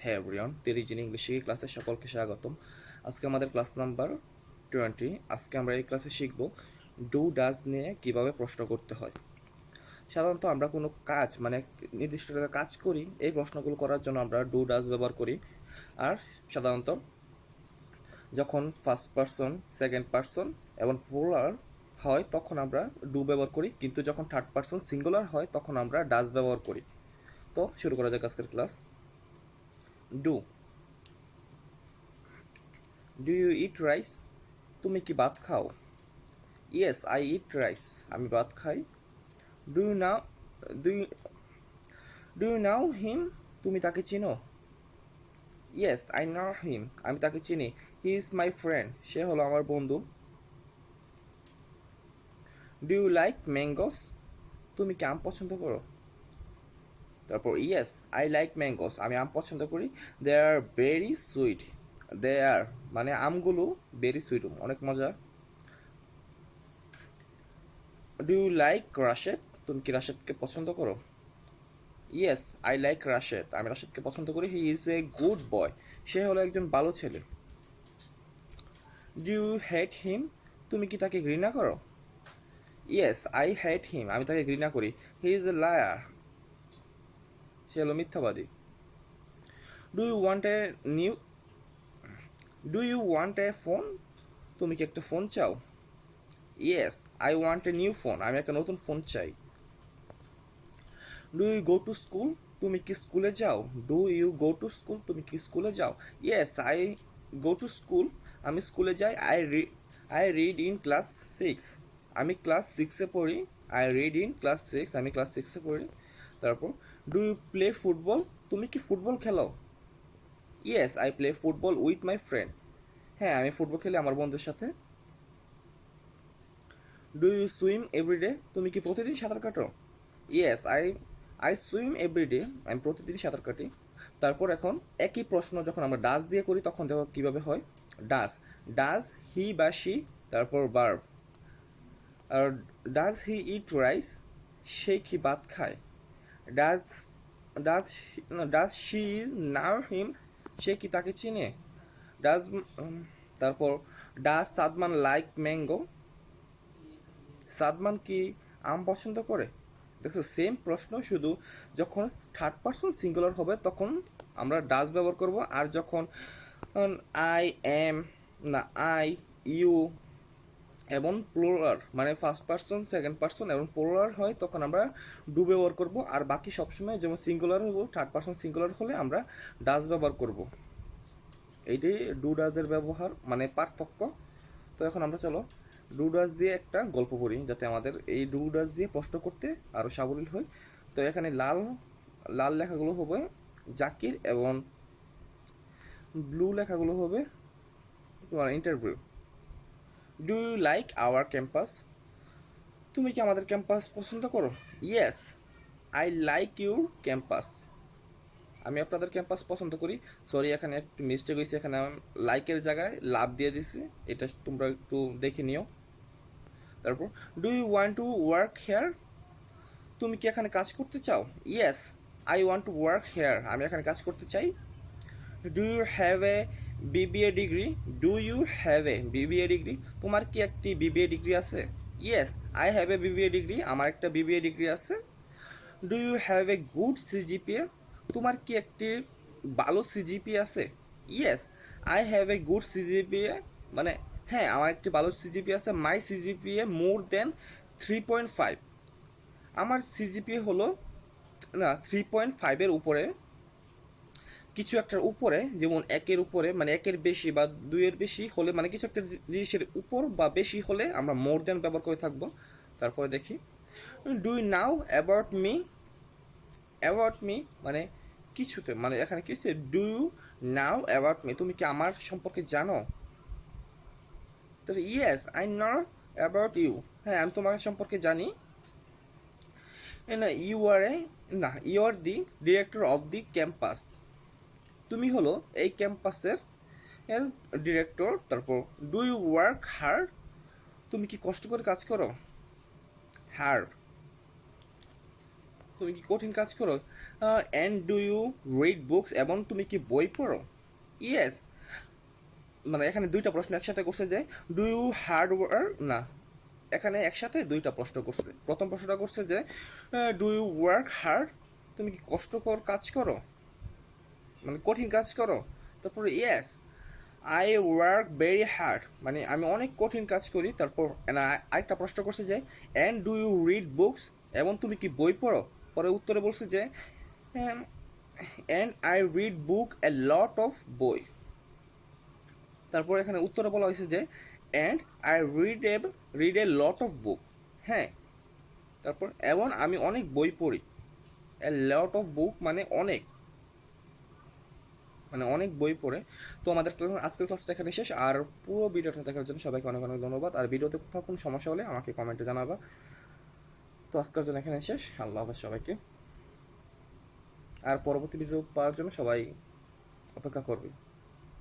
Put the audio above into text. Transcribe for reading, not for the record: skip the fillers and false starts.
হ্যাঁ everyone, তেরিজিন English শিখি ক্লাসে সকলকে স্বাগতম। আজকে আমাদের ক্লাস নাম্বার 20। আজকে আমরা এই ক্লাসে শিখব ডু ডাজ নিয়ে কিভাবে প্রশ্ন করতে হয়। সাধারণত আমরা কোনো কাজ নির্দিষ্ট একটা কাজ করি, এই প্রশ্নগুলো করার জন্য আমরা ডু ডাজ ব্যবহার করি। আর সাধারণত যখন ফার্স্ট পারসন, সেকেন্ড পারসন এবং প্লুরাল হয় তখন আমরা ডু ব্যবহার করি, কিন্তু যখন থার্ড পারসন সিঙ্গুলার হয় তখন আমরা ডাজ ব্যবহার করি। তো শুরু করা যাক আজকের class. Do do you eat rice? তুমি কি ভাত খাও? ইয়েস আই ইট রাইস, আমি ভাত খাই। Do you know do you do you know him? তুমি তাকে চিনো? ইয়েস আই নাও হিম, আমি তাকে চিনি। হি ইজ মাই ফ্রেন্ড, সে হলো আমার বন্ধু। Do you like mangoes? তুমি কি আম পছন্দ করো? তারপর ইয়েস আই লাইক ম্যাঙ্গোস, আমি আম পছন্দ করি। দে আর ভেরি সুইট, দে আর মানে আমগুলো ভেরি সুইট, অনেক মজা। Do you like Rashed? তুমি কি রাশেদকে পছন্দ করো? ইয়েস আই লাইক রাশেদ, আমি রাশেদকে পছন্দ করি। He is a good boy, সে হলো একজন ভালো ছেলে। ডু ইউ হেট হিম? তুমি কি তাকে ঘৃণা করো? ইয়েস আই হেট হিম, আমি তাকে ঘৃণা করি। হি ইজ এ লায়ার, সে হলো মিথ্যাবাদী। Do you want a new do you want a phone? তুমি কি একটা ফোন চাও? Yes I want a new phone, আমি একটা নতুন ফোন চাই। Do you go to school? তুমি কি স্কুলে যাও? Do you go to school, তুমি কি স্কুলে যাও? Yes I go to school, আমি স্কুলে যাই। আই রিড ইন ক্লাস 6, আমি ক্লাস 6-এ পড়ি। আই রিড ইন ক্লাস 6, আমি ক্লাস 6-এ পড়ি। তারপর ডু ইউ প্লে ফুটবল? তুমি কি ফুটবল খেলো? Yes I play football with my friend, হ্যাঁ আমি ফুটবল খেলি আমার বন্ধুর সাথে। Do you swim everyday? তুমি কি প্রতিদিন সাঁতার কাটো? ইয়েস আই সুইম এভরিডে, আমি প্রতিদিন সাঁতার কাটি। তারপর এখন একই প্রশ্ন যখন আমরা ডাজ দিয়ে করি তখন দেখো কীভাবে হয়। ডাজ ডাজ হি বা শি, তারপর ভার্ব। আর ডাজ হি ইট রাইস? সে কি ভাত খায়? Does does does she know him? সে কি তাকে চিনে? ডাজ তারপর does Sadman like mango? Sadman কি আম পছন্দ করে? দেখো সেম প্রশ্ন, শুধু যখন থার্ড পারসন সিঙ্গুলার হবে তখন আমরা ডাজ ব্যবহার করব, আর যখন আই এম না আই ইউ এবং প্লুরাল মানে ফার্স্ট পারসন, সেকেন্ড পারসন এবং প্লুরাল হয় তখন আমরা ডু ব্যবহার করব। আর বাকি সবসময় যেমন সিঙ্গুলার হবো, থার্ড পারসন সিঙ্গুলার হলে আমরা ডাজ ব্যবহার করব। এইটাই ডু ডাজের ব্যবহার মানে পার্থক্য। তো এখন আমরা চলো ডু ডাজ দিয়ে একটা গল্প পড়ি, যাতে আমাদের এই ডু ডাজ দিয়ে প্রশ্ন করতে আরও সাবলীল হয়। তো এখানে লাল লাল লেখাগুলো হবে জাকির এবং ব্লু লেখাগুলো হবে তোমার interview. Do you like our campus? তুমি কি আমাদের ক্যাম্পাস পছন্দ করো? Yes I like your campus, আমি আপনাদের ক্যাম্পাস পছন্দ করি। সরি এখানে একটু মিস্টেক হয়েছে, এখানে আমি লাইকের জায়গায় লাভ দিয়ে দিছি, এটা তোমরা একটু দেখে নিও। তারপর do you want to work here? তুমি কি এখানে কাজ করতে চাও? Yes I want to work here, আমি এখানে কাজ করতে চাই। Do you have a BBA degree? Do you have a BBA degree? তোমার কি একটি বিবিএ ডিগ্রি আছে? Yes I have a BBA degree, আমার একটা বিবিএ ডিগ্রি আছে। Do you have a good CGPA? তোমার কি একটি ভালো সিজিপিএ আছে? Yes I have a good CGPA, মানে হ্যাঁ আমার একটি ভালো সিজিপিএ আছে। মাই সিজিপিএ মোর দেন 3.5, আমার সিজিপিএ হলো না 3.5-এর উপরে, কিছু একটার উপরে, যেমন একের উপরে মানে একের বেশি বা দুইয়ের বেশি হলে, মানে কিছু একটা জিনিসের উপর বা বেশি হলে আমরা মোর দেন ব্যবহার করে থাকবো। তারপরে দেখি do you know about me? About me মানে কিছুতে, মানে এখানে কি হচ্ছে do you know about me, তুমি কি আমার সম্পর্কে জানো? তাহলে yes I know about you, হ্যাঁ আমি তোমার সম্পর্কে জানি। না ইউ আর এ না you are the director of the campus, তুমি হলো এই ক্যাম্পাসের এর ডিরেক্টর। তারপর ডু ইউ ওয়ার্ক হার্ড? তুমি কি কষ্ট করে কাজ করো? হার্ড তুমি কি কঠিন কাজ করো? And do you read books, এবং তুমি কি বই পড়ো? ইয়েস। মানে এখানে দুইটা প্রশ্ন একসাথে করছে যে ডু ইউ হার্ড ওয়ার্ক, না, এখানে একসাথে দুইটা প্রশ্ন করছে। প্রথম প্রশ্নটা করছে যে ডু ইউ ওয়ার্ক হার্ড, তুমি কি কষ্টকর কাজ করো, মানে কঠিন কাজ করো? তারপরে yes I work very hard, মানে আমি অনেক কঠিন কাজ করি। তারপর আরেকটা প্রশ্ন করছে যে and do you read books, এবং তুমি কি বই পড়ো? পরে উত্তরে বলছে যে and I read book a lot of বই। তারপর এখানে উত্তরে বলা হয়েছে যে and I read a lot of book. হ্যাঁ, তারপর এবং আমি অনেক বই পড়ি। এ লট অফ বুক মানে অনেক, মানে অনেক বই পড়ে। তো আমাদের আজকের ক্লাসটা এখানে শেষ। আর পুরো ভিডিওটা দেখার জন্য সবাইকে অনেক অনেক ধন্যবাদ। আর ভিডিওতে কোথাও কোনো সমস্যা হলে আমাকে কমেন্টে জানাবা। তো আজকের জন্য এখানে শেষ। আল্লাহ হাফেজ সবাইকে। আর পরবর্তী ভিডিও পাওয়ার জন্য সবাই অপেক্ষা করবে।